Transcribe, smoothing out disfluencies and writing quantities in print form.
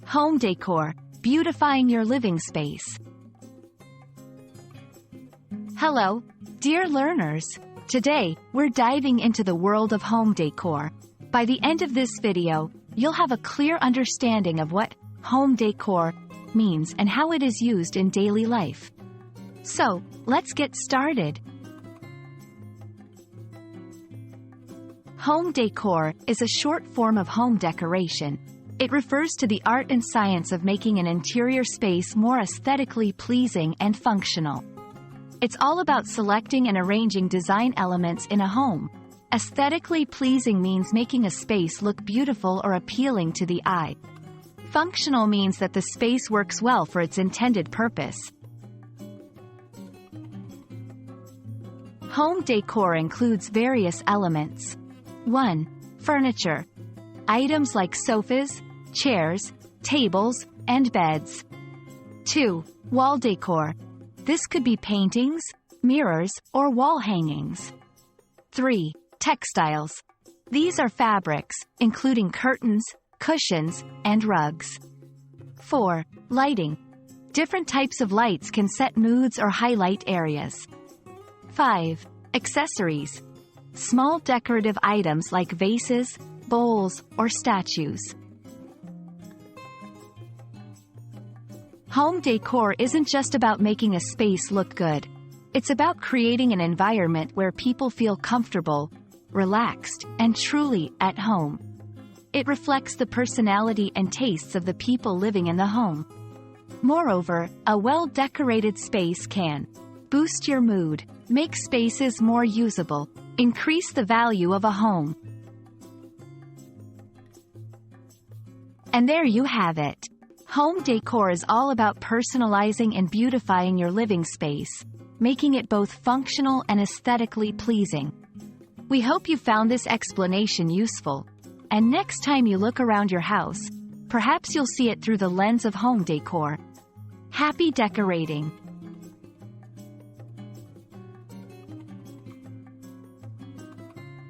Home decor, beautifying your living space. Hello, dear learners. Today, we're diving into the world of home decor. By the end of this video, you'll have a clear understanding of what home decor means and how it is used in daily life. So, let's get started. Home decor is a short form of home decoration. It refers to the art and science of making an interior space more aesthetically pleasing and functional. It's all about selecting and arranging design elements in a home. Aesthetically pleasing means making a space look beautiful or appealing to the eye. Functional means that the space works well for its intended purpose. Home decor includes various elements. 1. Furniture. Items like sofas, chairs, tables, and beds. 2. Wall decor. This could be paintings, mirrors, or wall hangings. 3. Textiles. These are fabrics, including curtains, cushions, and rugs. 4. Lighting. Different types of lights can set moods or highlight areas. 5. Accessories. Small decorative items like vases, bowls, or statues. Home decor isn't just about making a space look good. It's about creating an environment where people feel comfortable, relaxed, and truly at home. It reflects the personality and tastes of the people living in the home. Moreover, a well-decorated space can boost your mood, make spaces more usable, increase the value of a home. And there you have it. Home decor is all about personalizing and beautifying your living space, making it both functional and aesthetically pleasing. We hope you found this explanation useful. And next time you look around your house, perhaps you'll see it through the lens of home decor. Happy decorating!